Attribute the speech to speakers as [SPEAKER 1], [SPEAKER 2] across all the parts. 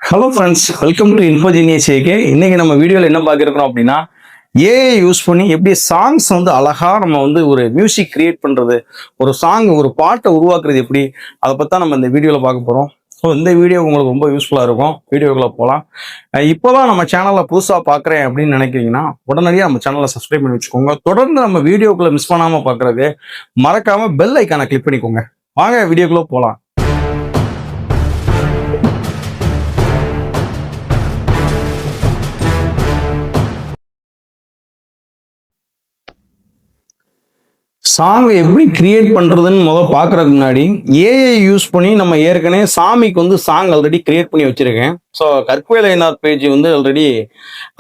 [SPEAKER 1] Hello friends, welcome to Infogenius AK. இன்னைக்கு நம்ம வீடியோவில் என்ன பார்க்குறோம் அப்படின்னா, ஏஐ யூஸ் பண்ணி எப்படி சாங்ஸ் வந்து அழகா நம்ம வந்து ஒரு மியூசிக் கிரியேட் பண்ணுறது, ஒரு சாங் ஒரு பாட்டை உருவாக்குறது எப்படி, அதை பற்றி தான் நம்ம இந்த வீடியோவில் பார்க்க போகிறோம். ஸோ இந்த வீடியோ உங்களுக்கு ரொம்ப யூஸ்ஃபுல்லாக இருக்கும். வீடியோக்குள்ளே போகலாம். இப்போ தான் நம்ம சேனலில் புதுசாக பார்க்குறேன் அப்படின்னு நினைக்கிறீங்கன்னா உடனடியாக நம்ம சேனலை சப்ஸ்கிரைப் பண்ணி வச்சுக்கோங்க. தொடர்ந்து நம்ம வீடியோக்குள்ளே மிஸ் பண்ணாமல் பார்க்குறது மறக்காமல் பெல் ஐக்கானை கிளிக் பண்ணிக்கோங்க. வாங்க வீடியோக்குள்ளே போகலாம். சாங் எப்படி கிரியேட் பண்றதுன்னு பார்க்கறதுக்கு முன்னாடி ஏஐ யூஸ் பண்ணி நம்ம ஏற்கனவே சாமிக்கு வந்து சாங் ஆல்ரெடி கிரியேட் பண்ணி வச்சிருக்கேன். ஸோ கற்குவேல என்ஆர் பேஜ் வந்து ஆல்ரெடி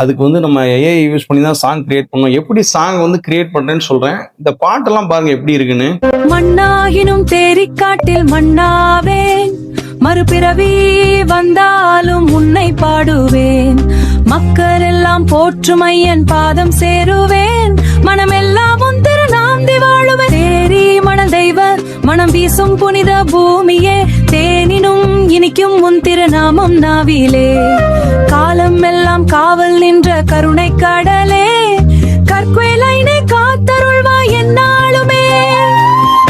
[SPEAKER 1] அதுக்கு வந்து நம்ம ஏஐ யூஸ் பண்ணி தான் சாங் கிரியேட் பண்ணோம். எப்படி சாங் வந்து கிரியேட் பண்றேன்னு சொல்றேன். இந்த பாட்டெல்லாம் பாருங்க எப்படி இருக்குன்னு.
[SPEAKER 2] மண்ணாகினும் தேரிக்காட்டில் மண்ணாவேன், மறுபிறவி வந்தாலும் உன்னை பாடுவேன், மக்கள் எல்லாம் போற்றும் ஐயன் பாதம் சேருவேன், மனமெல்லாம் உன் திருநாந்தி வாழுவேன். தேரி மணல் தெய்வ மனம் வீசும் புனித பூமியே, தேனினும் இனிக்கும் உன் திருநாமம் நாவிலே, காலம் எல்லாம் காவல் நின்ற கருணை கடலே, கற்குவேலைனை காத்தருள்வாய் என்னாலுமே,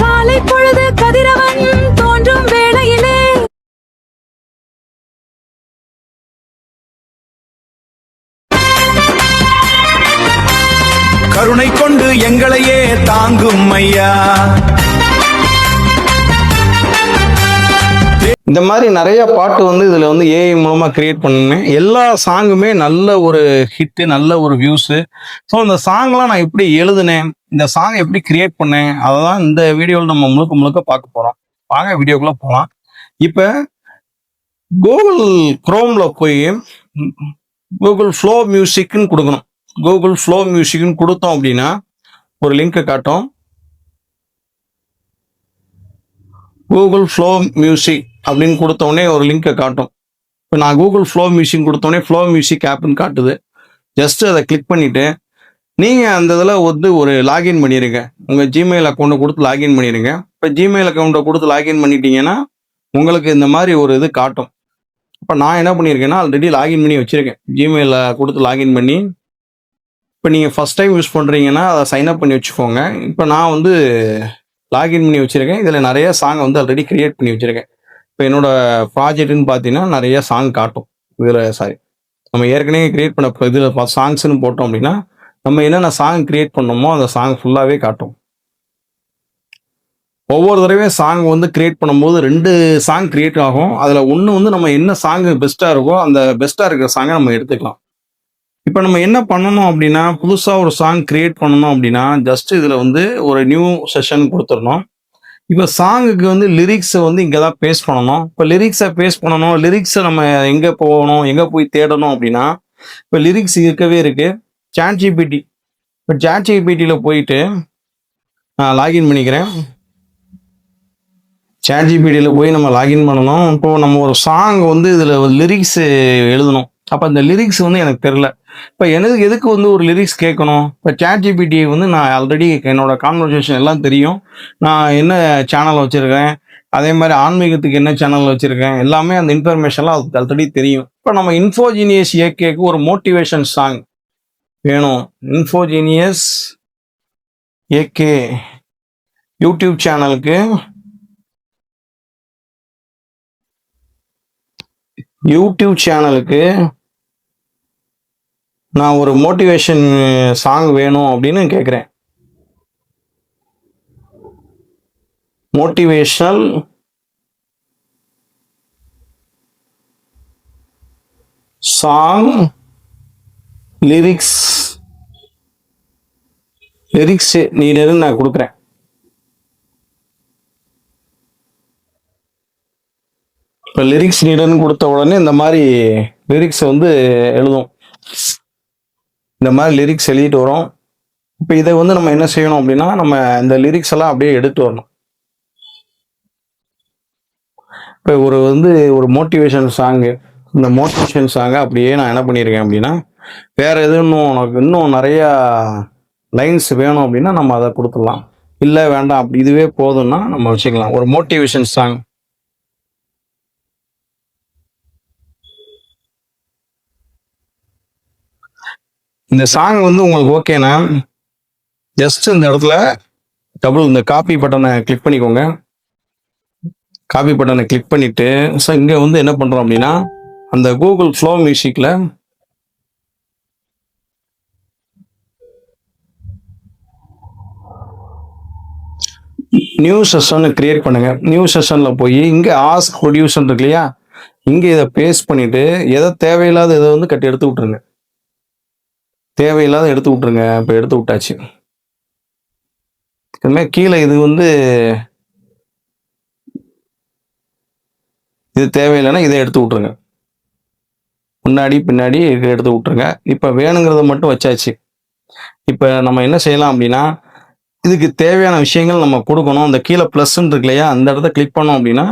[SPEAKER 2] காலை பொழுது கதிரவன் தோன்றும் வேளையிலே.
[SPEAKER 3] கருணை கொண்டு எங்களையே தாங்கும் ஐயா.
[SPEAKER 1] இந்த மாதிரி நிறைய பாட்டு வந்து இதுல வந்து ஏஐ மூலமா கிரியேட் பண்ணேன். எல்லா சாங்குமே நல்ல ஒரு ஹிட்டு, நல்ல ஒரு வியூஸு. ஸோ இந்த சாங்லாம் நான் எப்படி எழுதுனேன், இந்த சாங் எப்படி கிரியேட் பண்ணேன், அதை தான் இந்த வீடியோவில் நம்ம முழுக்க முழுக்க பார்க்க போறோம். வாங்க வீடியோக்குள்ள போகலாம். இப்போ கூகுள் குரோம்ல போய் கூகுள் ஃப்ளோ மியூசிக்னு கொடுக்கணும். கூகுள் ஃப்ளோ மியூசிக்னு கொடுத்தோம் அப்படின்னா ஒரு லிங்கை காட்டும். கூகுள் ஃப்ளோ மியூசிக் அப்படின்னு கொடுத்தோடனே ஒரு லிங்கை காட்டும். இப்போ நான் கூகுள் ஃப்ளோ மியூசிக் கொடுத்தோடனே ஃப்ளோ மியூசிக் ஆப்னு காட்டுது. ஜஸ்ட் அதை கிளிக் பண்ணிட்டு நீங்கள் அந்த இதில் வந்து ஒரு லாகின் பண்ணிடுங்க. உங்கள் ஜிமெயில் அக்கௌண்ட்டை கொடுத்து லாகின் பண்ணிடுங்க. இப்போ ஜிமெயில் அக்கௌண்ட்டை கொடுத்து லாகின் பண்ணிட்டீங்கன்னா உங்களுக்கு இந்த மாதிரி ஒரு இது காட்டும். இப்போ நான் என்ன பண்ணியிருக்கேன்னா ஆல்ரெடி லாகின் பண்ணி வச்சுருக்கேன். ஜிமெயிலில் கொடுத்து லாகின் பண்ணி, இப்போ நீங்கள் ஃபஸ்ட் டைம் யூஸ் பண்ணுறீங்கன்னா அதை சைன்அப் பண்ணி வச்சுக்கோங்க. இப்போ நான் வந்து லாகின் பண்ணி வச்சுருக்கேன். இதில் நிறைய சாங் வந்து ஆல்ரெடி கிரியேட் பண்ணி வச்சுருக்கேன். இப்போ என்னோடய ப்ராஜெக்ட்னு பார்த்தீங்கன்னா நிறைய சாங் காட்டும். இதில் நம்ம ஏற்கனவே கிரியேட் பண்ண இதில் சாங்ஸ்ன்னு போட்டோம் அப்படின்னா நம்ம என்னென்ன சாங் கிரியேட் பண்ணோமோ அந்த சாங் ஃபுல்லாகவே காட்டும். ஒவ்வொரு தடவையும் சாங் வந்து கிரியேட் பண்ணும்போது 2 சாங் கிரியேட் ஆகும். அதில் ஒன்று வந்து நம்ம என்ன சாங் பெஸ்ட்டாக இருக்கோ அந்த பெஸ்ட்டாக இருக்கிற சாங்கை நம்ம எடுத்துக்கலாம். இப்போ நம்ம என்ன பண்ணணும் அப்படின்னா, புதுசாக ஒரு சாங் கிரியேட் பண்ணணும் அப்படின்னா ஜஸ்ட் இதில் வந்து ஒரு நியூ செஷன் கொடுத்துடணும். இப்போ சாங்குக்கு வந்து லிரிக்ஸை வந்து இங்கே தான் பேஸ்ட் பண்ணணும். இப்போ லிரிக்ஸை பேஸ்ட் பண்ணணும். லிரிக்ஸை நம்ம எங்கே போகணும், எங்கே போய் தேடணும் அப்படின்னா, இப்போ லிரிக்ஸ் இருக்கவே இருக்குது சாட் ஜிபிடி. இப்போ சாட் ஜிபிடியில் போயிட்டு நான் லாகின் பண்ணிக்கிறேன். சாட் ஜிபிடியில் போய் நம்ம லாகின் பண்ணணும். இப்போது நம்ம ஒரு சாங் வந்து இதில் லிரிக்ஸ் எழுதணும். அப்போ அந்த லிரிக்ஸ் வந்து எனக்கு தெரில. இப்போ எதுக்கு வந்து ஒரு லிரிக்ஸ் கேட்கணும். இப்போ சாட் ஜிபிடி வந்து நான் ஆல்ரெடி என்னோட கான்வர்சேஷன் எல்லாம் தெரியும். நான் என்ன சேனல் வச்சுருக்கேன், அதே மாதிரி ஆன்மீகத்துக்கு என்ன சேனல் வச்சுருக்கேன், எல்லாமே அந்த இன்ஃபர்மேஷன்லாம் அதுக்கு ஆல்ரெடி தெரியும். இப்போ நம்ம இன்ஃபோஜீனியஸ் ஏகேக்கு ஒரு மோட்டிவேஷன் சாங் வேணும். இன்ஃபோஜீனியஸ் ஏகே யூடியூப் சேனலுக்கு நான் ஒரு மோட்டிவேஷன் சாங் வேணும் அப்படின்னு கேட்குறேன். மோட்டிவேஷனல் சாங் லிரிக்ஸ் நீடர்னு நான் கொடுக்குறேன். இப்போ லிரிக்ஸ் நீடர்னு கொடுத்த உடனே இந்த மாதிரி லிரிக்ஸை வந்து எழுதும். இந்த மாதிரி லிரிக்ஸ் எழுதிட்டு வரும். இப்போ இதை வந்து நம்ம என்ன செய்யணும் அப்படின்னா, நம்ம இந்த லிரிக்ஸ் எல்லாம் அப்படியே எடுத்து வரணும். இப்போ ஒரு மோட்டிவேஷன் சாங்கு, இந்த மோட்டிவேஷன் சாங்கை அப்படியே நான் என்ன பண்ணியிருக்கேன் அப்படின்னா, வேறு எதுவும் உனக்கு இன்னும் நிறையா லைன்ஸ் வேணும் அப்படின்னா நம்ம அதை கொடுத்துடலாம். இல்லை வேண்டாம், அப்படி இதுவே போதும்னா நம்ம வச்சுக்கலாம். ஒரு மோட்டிவேஷன் சாங் இந்த சாங் வந்து உங்களுக்கு ஓகேனா ஜஸ்ட் இந்த இடத்துல இந்த காப்பி பட்டனை கிளிக் பண்ணிக்கோங்க. காப்பி பட்டனை கிளிக் பண்ணிட்டு ஸோ இங்க வந்து என்ன பண்றோம் அப்படின்னா அந்த கூகுள் ஃப்ளோ மியூசிக்ல நியூ செஷன் கிரியேட் பண்ணுங்க. நியூ செஷன்ல போய் இங்க ஆஸ்க் ப்ரொடியூசர் இருக்கு இல்லையா, இங்க இதை பேஸ்ட் பண்ணிட்டு எதை தேவையில்லாத இதை வந்து கட்டி எடுத்து விட்டுருங்க. தேவையில்லாத எடுத்து விட்டுருங்க. இப்போ எடுத்து விட்டாச்சு. இதுமாதிரி கீழே இது வந்து இது தேவையில்லைன்னா இதை எடுத்து விட்டுருங்க. முன்னாடி பின்னாடி எடுத்து விட்டுருங்க. இப்போ வேணுங்கிறத மட்டும் வச்சாச்சு. இப்போ நம்ம என்ன செய்யலாம் அப்படின்னா இதுக்கு தேவையான விஷயங்கள் நம்ம கொடுக்கணும். அந்த கீழே ப்ளஸ்ன்னு இருக்கு இல்லையா, அந்த இடத்த கிளிக் பண்ணோம் அப்படின்னா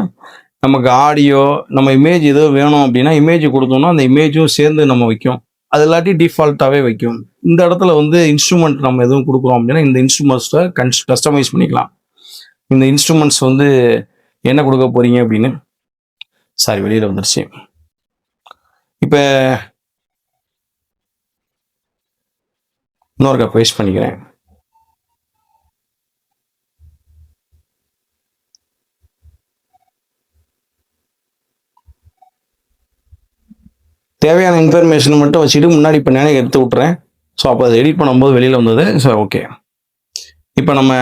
[SPEAKER 1] நமக்கு ஆடியோ நம்ம இமேஜ் ஏதோ வேணும் அப்படின்னா இமேஜ் கொடுத்தோம்னா அந்த இமேஜும் சேர்ந்து நம்ம வைக்கும். அது இல்லாட்டி டிஃபால்ட்டாகவே வைக்கும். இந்த இடத்துல வந்து இன்ஸ்ட்ருமெண்ட் நம்ம எதுவும் கொடுக்குறோம் அப்படின்னா இந்த இன்ஸ்ட்ருமெண்ட்ஸை கஸ்டமைஸ் பண்ணிக்கலாம். இந்த இன்ஸ்ட்ருமெண்ட்ஸ் வந்து என்ன கொடுக்க போறீங்க அப்படின்னு சாரி வெளியில் வந்துருச்சு. இப்போ இன்னொருக்கா பேஸ்ட் பண்ணிக்கிறேன். தேவையான இன்ஃபர்மேஷன் மட்டும் வச்சுட்டு முன்னாடி பின்னாடி எடுத்து விட்டுறேன். ஸோ அப்போ அதை எடிட் பண்ணும்போது வெளியில் வந்தது. So okay. இப்போ நம்ம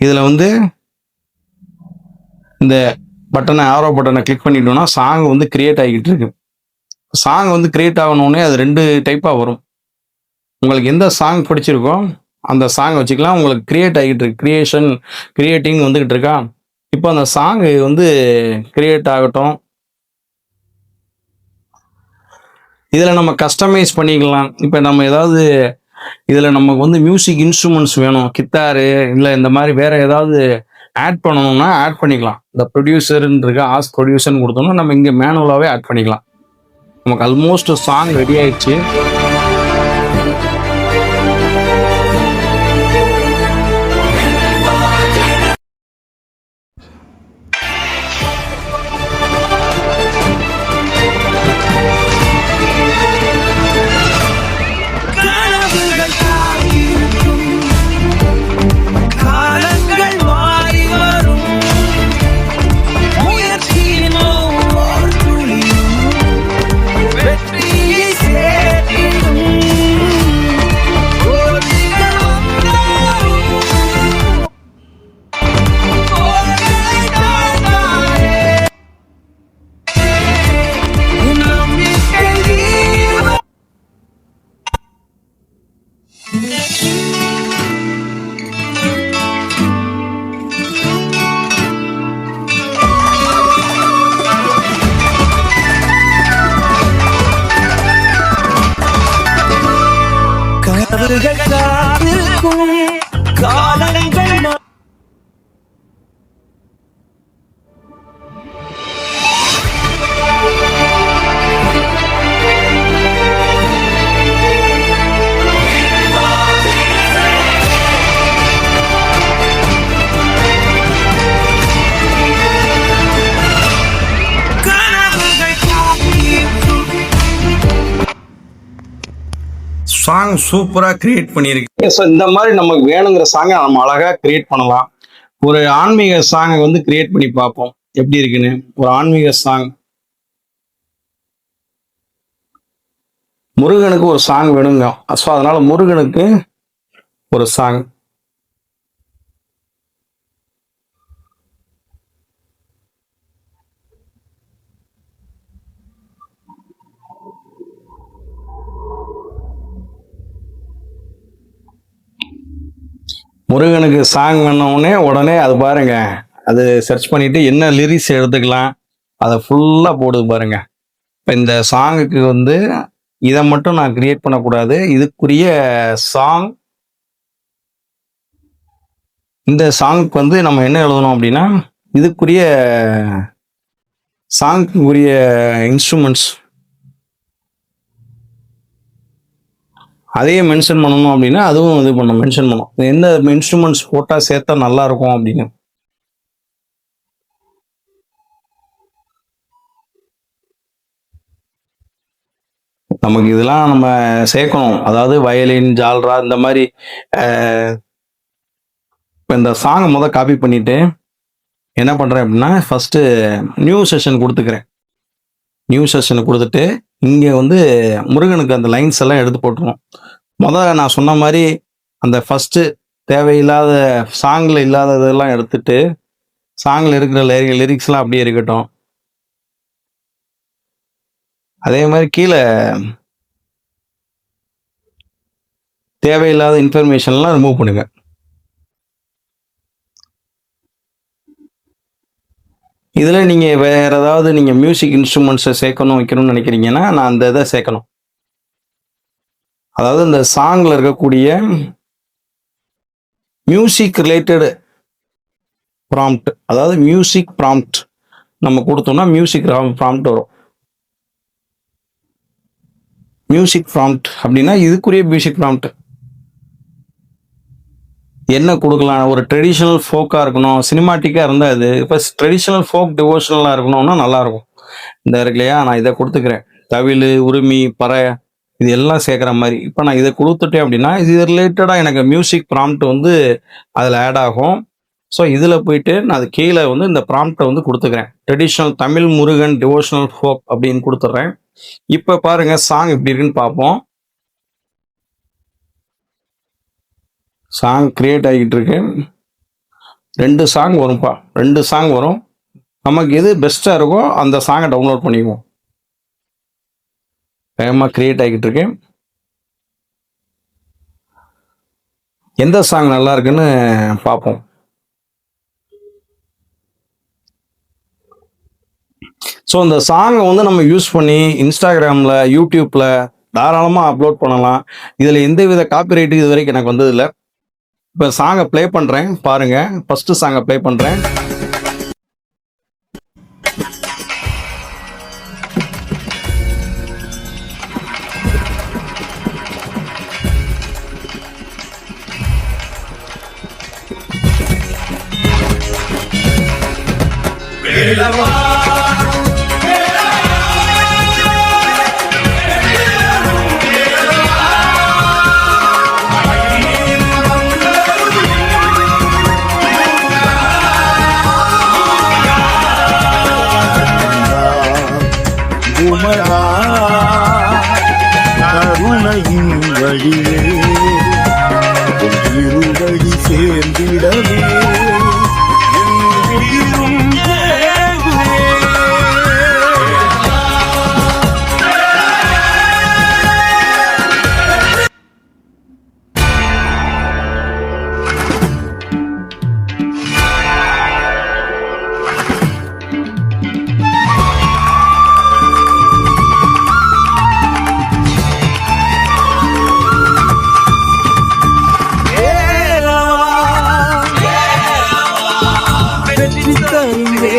[SPEAKER 1] இதில் வந்து இந்த பட்டனை ஆரோ பட்டனை கிளிக் பண்ணிட்டோம்னா சாங் வந்து கிரியேட் ஆகிக்கிட்டு இருக்கு. சாங் வந்து கிரியேட் ஆகணுன்னே அது 2 டைப்பாக வரும். உங்களுக்கு எந்த சாங் பிடிச்சிருக்கோ அந்த சாங் வச்சுக்கலாம். உங்களுக்கு கிரியேட் ஆகிட்டு இருக்கு, கிரியேட்டிங் வந்துகிட்டு இருக்கா. இப்போ அந்த சாங் வந்து கிரியேட் ஆகட்டும். இதில் நம்ம கஸ்டமைஸ் பண்ணிக்கலாம். இப்போ நம்ம ஏதாவது இதில் நமக்கு வந்து மியூசிக் இன்ஸ்ட்ருமெண்ட்ஸ் வேணும், கித்தாரு இல்லை இந்த மாதிரி வேற ஏதாவது ஆட் பண்ணணும்னா ஆட் பண்ணிக்கலாம். இந்த ப்ரொடியூசர்ன்னு இருக்கு, ஆஸ்க் ப்ரொடியூசர்னு கொடுத்தோம்னா நம்ம இங்கே மேனுவலாகவே ஆட் பண்ணிக்கலாம். நமக்கு ஆல்மோஸ்ட் சாங் ரெடி ஆயிடுச்சு. சாங் சூப்பரா கிரியேட் பண்ணியிருக்கு. ஸோ இந்த மாதிரி நமக்கு வேணுங்கிற சாங்கை நம்ம அழகா கிரியேட் பண்ணலாம். ஒரு ஆன்மீக சாங்கை வந்து கிரியேட் பண்ணி பார்ப்போம் எப்படி இருக்குன்னு. ஒரு ஆன்மீக சாங், முருகனுக்கு ஒரு சாங் வேணுங்க. ஸோ அதனால முருகனுக்கு ஒரு சாங். முருகனுக்கு சாங் பண்ணவுடனே உடனே அது பாருங்க, அது சர்ச் பண்ணிட்டு என்ன லிரிக்ஸ் எடுத்துக்கலாம் அதை ஃபுல்லா போடுது பாருங்க. இப்போ இந்த சாங்குக்கு வந்து இதை மட்டும் நான் கிரியேட் பண்ணக்கூடாது, இதுக்குரிய சாங், இந்த சாங்க்கு வந்து நம்ம என்ன எழுதணும் அப்படின்னா இதுக்குரிய சாங்க்குரிய இன்ஸ்ட்ருமெண்ட்ஸ் அதையே மென்ஷன் பண்ணணும் அப்படின்னா அதுவும் இது பண்ணணும், மென்ஷன் பண்ணணும். எந்த இன்ஸ்ட்ருமெண்ட்ஸ் போட்டால் சேர்த்தா நல்லா இருக்கும் அப்படின்னு. நமக்கு இதெல்லாம் நம்ம சேர்க்கணும். அதாவது வயலின், ஜால்ரா இந்த மாதிரி இப்போ இந்த சாங்கை காப்பி பண்ணிட்டு என்ன பண்ணுறேன் அப்படின்னா, ஃபஸ்ட்டு நியூ செஷன் கொடுத்துக்கிறேன். நியூ செஷனை கொடுத்துட்டு இங்கே முருகனுக்கு அந்த லைன்ஸ் எல்லாம் எடுத்து போட்டுருவோம். நான் சொன்ன மாதிரி அந்த ஃபஸ்ட்டு தேவையில்லாத சாங்கில் இல்லாததெல்லாம் எடுத்துட்டு சாங்கில் இருக்கிற லிரிக்ஸ்லாம் அப்படியே இருக்கட்டும். அதே மாதிரி கீழே தேவையில்லாத இன்ஃபர்மேஷன்லாம் ரிமூவ் பண்ணுங்க. இதில் நீங்கள் வேற ஏதாவது நீங்கள் மியூசிக் இன்ஸ்ட்ருமெண்ட்ஸை சேர்க்கணும் வைக்கணும்னு நினைக்கிறீங்கன்னா நான் அந்த இதை சேர்க்கணும். அதாவது இந்த சாங்கில் இருக்கக்கூடிய மியூசிக் ரிலேட்டடு ப்ராம்ப்ட், அதாவது மியூசிக் ப்ராம்ப்ட் நம்ம கொடுத்தோம்னா மியூசிக் ப்ராம்ப்ட் வரும். மியூசிக் ப்ராம்ப்ட் அப்படின்னா இதுக்குரிய மியூசிக் ப்ராம்ப்ட் என்ன கொடுக்கலாம். ஒரு ட்ரெடிஷ்னல் ஃபோக்காக இருக்கணும், சினிமாட்டிக்காக இருந்தால் இது. இப்போ ட்ரெடிஷ்னல் ஃபோக் டிவோஷனலாக இருக்கணும்னா நல்லாயிருக்கும். இந்த இருக்கு இல்லையா, நான் இதை கொடுத்துக்கிறேன். தவில், உரிமை, பறை இது எல்லாம் சேர்க்குற மாதிரி. இப்போ நான் இதை கொடுத்துட்டேன் அப்படின்னா இது ரிலேட்டடாக எனக்கு மியூசிக் ப்ராம்ப்ட் அதில் ஆட் ஆகும். ஸோ இதில் போயிட்டு நான் அது கீழே இந்த ப்ராம்ப்டை கொடுத்துக்கிறேன். Traditional Tamil Murugan devotional folk அப்படின்னு கொடுத்துட்றேன். இப்போ பாருங்கள் சாங் எப்படி இருக்குன்னு பார்ப்போம். சாங் கிரியேட் ஆகிட்டு இருக்கு. 2 சாங் வரும்ப்பா, 2 சாங் வரும். நமக்கு எது பெஸ்ட்டாக இருக்கோ அந்த சாங்கை டவுன்லோட் பண்ணிக்குவோம். வேகமாக கிரியேட் ஆகிட்டு இருக்கு. எந்த சாங் நல்லா இருக்குன்னு பார்ப்போம். ஸோ இந்த சாங்கை நம்ம யூஸ் பண்ணி இன்ஸ்டாகிராமில், யூடியூப்பில் தாராளமாக அப்லோட் பண்ணலாம். இதில் எந்தவித காப்பிரைட்டு இது வரைக்கும் எனக்கு வந்ததில்லை. இப்போ சாங்கை ப்ளே பண்ணுறேன் பாருங்கள். ஃபஸ்ட்டு சாங்கை ப்ளே பண்ணுறேன்.
[SPEAKER 3] குமரா கருணையின் வழியே இருவழி சேர்ந்திடவே என் உயிரும் ஏங்குதே.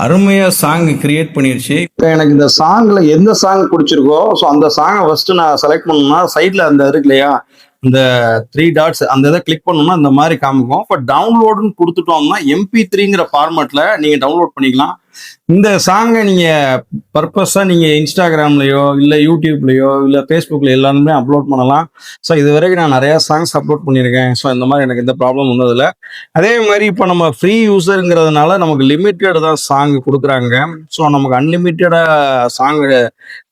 [SPEAKER 1] அருமையாக சாங் கிரியேட் பண்ணிடுச்சு. இப்போ எனக்கு இந்த சாங்கில் எந்த சாங் பிடிச்சிருக்கோ ஸோ அந்த சாங்கை ஃபஸ்ட்டு நான் செலக்ட் பண்ணணும்னா சைடில் அந்த இருக்கு இல்லையா, இந்த 3 டாட்ஸ் அந்த இதை கிளிக் பண்ணோம்னா இந்த மாதிரி காமிக்கும். இப்போ டவுன்லோடுன்னு கொடுத்துட்டோம்னா MP3ங்கிற ஃபார்மேட்டில் நீங்கள் டவுன்லோட் பண்ணிக்கலாம். இந்த சாங்கை நீங்கள் பர்பஸாக நீங்கள் இன்ஸ்டாகிராம்லையோ இல்லை யூடியூப்லையோ இல்லை ஃபேஸ்புக்கில் எல்லாருமே அப்லோட் பண்ணலாம். ஸோ இது வரைக்கும் நான் நிறையா சாங்ஸ் அப்லோட் பண்ணியிருக்கேன். ஸோ இந்த மாதிரி எனக்கு எந்த ப்ராப்ளம் வந்ததில்லை. அதே மாதிரி இப்போ நம்ம ஃப்ரீ யூஸருங்கிறதுனால நமக்கு லிமிட்டட் தான் சாங் கொடுக்குறாங்க. ஸோ நமக்கு அன்லிமிட்டடாக சாங்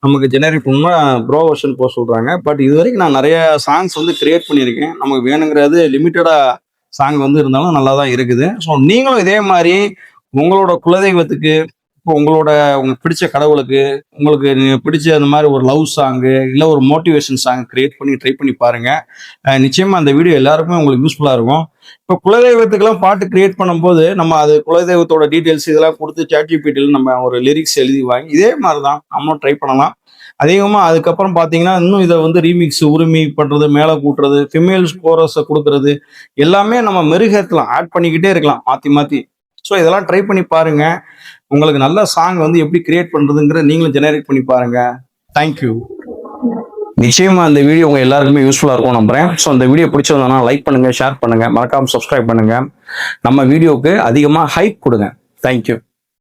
[SPEAKER 1] நமக்கு ஜெனரேட் பண்ணால் ப்ரோ வெர்ஷன் போக சொல்கிறாங்க. பட் இது வரைக்கும் நான் நிறைய சாங்ஸ் கிரியேட் பண்ணியிருக்கேன். நமக்கு வேணுங்கிறது லிமிட்டடாக சாங் இருந்தாலும் நல்லா தான் இருக்குது. ஸோ நீங்களும் இதே மாதிரி உங்களோட குலதெய்வத்துக்கு, இப்போ உங்களுக்கு பிடிச்ச கடவுளுக்கு, உங்களுக்கு பிடிச்ச அந்த மாதிரி ஒரு லவ் சாங்கு இல்லை ஒரு மோட்டிவேஷன் சாங் கிரியேட் பண்ணி ட்ரை பண்ணி பாருங்க. நிச்சயமா அந்த வீடியோ எல்லாருக்குமே உங்களுக்கு யூஸ்ஃபுல்லாக இருக்கும். இப்போ குலதெய்வத்துக்கெல்லாம் பாட்டு கிரியேட் பண்ணும்போது நம்ம அது குலதெய்வத்தோட டீட்டெயில்ஸ் இதெல்லாம் கொடுத்து ChatGPTல நம்ம ஒரு லிரிக்ஸ் எழுதி வாங்கி இதே மாதிரி தான் நம்மளும் ட்ரை பண்ணலாம். அதிகமாக அதுக்கப்புறம் பார்த்தீங்கன்னா இன்னும் இதை வந்து ரீமிக்ஸ் உரிமை பண்ணுறது, மேலே கூட்டுறது, ஃபிமேல் கோரஸை கொடுக்கறது எல்லாமே நம்ம மெருகேற்றலாம், ஆட் பண்ணிக்கிட்டே இருக்கலாம் மாற்றி மாற்றி. ஸோ இதெல்லாம் ட்ரை பண்ணி பாருங்க. உங்களுக்கு நல்ல சாங் வந்து எப்படி கிரியேட் பண்ணுறதுங்கிற நீங்களும் ஜெனரேட் பண்ணி பாருங்க. தேங்க்யூ. நிச்சயமா இந்த வீடியோ உங்க எல்லாருக்குமே யூஸ்ஃபுல்லா இருக்கும் நம்புறேன். ஸோ இந்த வீடியோ பிடிச்சிருந்தோம்னா லைக் பண்ணுங்க, ஷேர் பண்ணுங்க, மறக்காம சப்ஸ்கிரைப் பண்ணுங்க. நம்ம வீடியோக்கு அதிகமாக ஹைப் கொடுங்க. தேங்க்யூ.